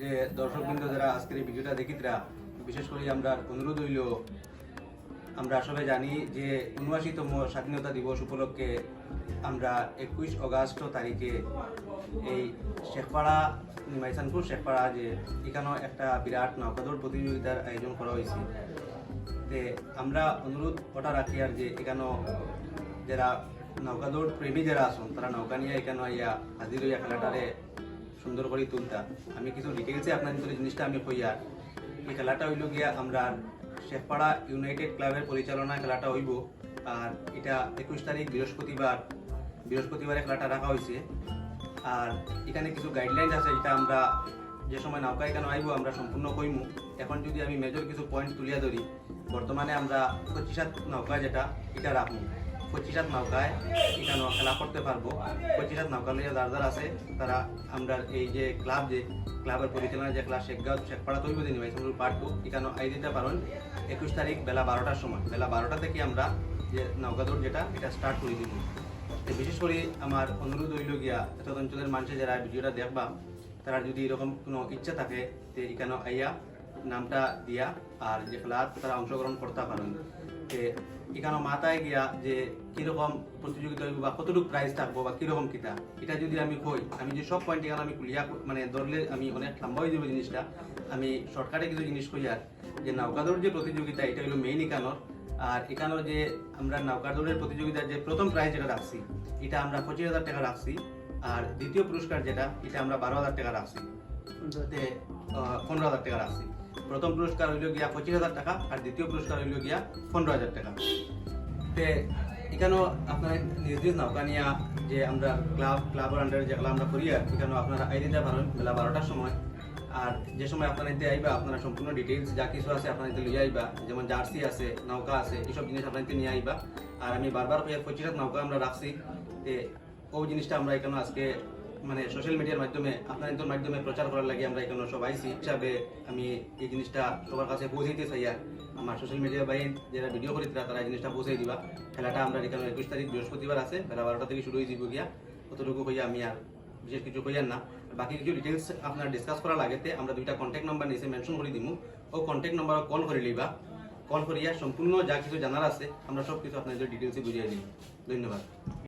যে দর্শকবৃন্দ যারা আজকের এই ভিডিওটা দেখিতরা, বিশেষ করে আমরা অনুরোধ হইল, আমরা সবাই জানি যে ৭৯তম স্বাধীনতা দিবস উপলক্ষে আমরা ২১ অগাস্ট তারিখে এই শেখপাড়া মাইসানপুর শেখপাড়া যে এখানেও একটা বিরাট নৌকাদৌড় প্রতিযোগিতার আয়োজন করা হয়েছে। তে আমরা অনুরোধ ওটা রাখি আর যে এখানেও যারা নৌকাদৌড় প্রেমী যারা আসুন তারা নৌকা নিয়ে এখানে আইয়া হাজির হইয়া খেলাটারে সুন্দর করে তুলতা। আমি কিছু ডিটেলসে আপনার ভিতরে জিনিসটা আমি কইয়া, এই খেলাটা হইল গিয়া আমরা শেখপাড়া ইউনাইটেড ক্লাবের পরিচালনায় খেলাটা হইব। আর এটা ২১ তারিখ বৃহস্পতিবারে খেলাটা রাখা হয়েছে। আর এখানে কিছু গাইডলাইন আছে, এটা আমরা যে সময় নৌকা এখানে আইব আমরা সম্পূর্ণ কইমু। এখন যদি আমি মেজর কিছু পয়েন্ট তুলিয়া ধরি, বর্তমানে আমরা ২৫ নৌকা যেটা এটা রাখবো। ২৫ নৌকায় এখানে খেলা করতে পারবো। ২৫ নৌকা লইয়া যার আছে তারা আমরা এই যে ক্লাব যে ক্লাবের পরিচালনায় যে ক্লাব শেখপাড়া তৈব দিন মাইসানপুর পার্ট 2 এখানে আই দিতে পারেন ২১ তারিখ বেলা ১২টার সময়। বেলা ১২টা থেকে আমরা যে নৌকাদৌড় যেটা এটা স্টার্ট করে দিব। বিশেষ করে আমার অনুরোধ হইল গিয়া এত অঞ্চলের মানুষের যারা ভিডিওটা দেখবা তারা যদি এরকম কোনো ইচ্ছা থাকে যে এখানে আইয়া নামটা দিয়া আর যে খেলা তারা অংশগ্রহণ করতে পারেন। এখানে মাথায় গিয়া যে কিরকম প্রতিযোগিতা হইব বা কতটুকু প্রাইজ থাকবো বা কিরকম কিতা, এটা যদি আমি কই, আমি যে সব পয়েন্ট এখানে আমি ক্লিয়ার মানে ধরলে আমি অনেক লম্বা হয়ে যাবে জিনিসটা। আমি শর্টকাটে কিছু জিনিস কই আর যে নৌকাদৌড় যে প্রতিযোগিতা এটা হলো মেইন এখানোর। আর এখানেও যে আমরা নৌকাদৌড়ের প্রতিযোগিতার যে প্রথম প্রাইজ যেটা রাখছি এটা আমরা ২৫,০০০ টাকা রাখছি। আর দ্বিতীয় পুরস্কার যেটা এটা আমরা ১২,০০০ টাকা রাখছি, ১৫,০০০ টাকা রাখছি। প্রথম পুরস্কার হইল গিয়া ২৫,০০০ টাকা আর দ্বিতীয় পুরস্কার হইল গিয়া ১৫,০০০ টাকা। এখানেও আপনার নিজ নিজ নৌকা নিয়া যে আমরা ক্লাবের আন্ডারে যে খেলা আমরা করি আর এখানেও আপনারা আই দিতে পারেন বেলা ১২টার সময়। আর যে সময় আপনারা এতে আইবা আপনারা সম্পূর্ণ ডিটেইলস যা কিছু আছে আপনারা এতে লইয়া আইবা, যেমন জার্সি আছে, নৌকা আছে, এইসব জিনিস আপনারা এতে নিয়ে আইবা। আর আমি বারবার কইয়া ২৫ নৌকা আমরা রাখছি, ওই জিনিসটা আমরা এখানে আজকে মানে সোশ্যাল মিডিয়ার মাধ্যমে আপনাদের মাধ্যমে প্রচার করার লাগে আমরা এখানে সব আইসি হিসাবে আমি এই জিনিসটা সবার কাছে পৌঁছাইতে চাই। আর আমার সোশ্যাল মিডিয়া বাইরে যারা ভিডিও করি তারা এই জিনিসটা পৌঁছাই দিবা। খেলাটা আমরা এখানে ২১ তারিখ বৃহস্পতিবার আছে বেলা ১২টা থেকে শুরু হয়ে যাব গিয়া। কতটুকু হইয়া আমি আর বিশেষ কিছু কইয়ার না। বাকি কিছু ডিটেলস আপনার ডিসকাস করা লাগেতে আমরা দুইটা কন্ট্যাক্ট নাম্বার নিচে মেনশন করে দিমু। ও কন্ট্যাক্ট নাম্বার কল করে লইবা। কল করিয়া সম্পূর্ণ যা কিছু জানার আছে আমরা সব কিছু আপনাদের ডিটেলসে বুঝিয়ে দিই। ধন্যবাদ।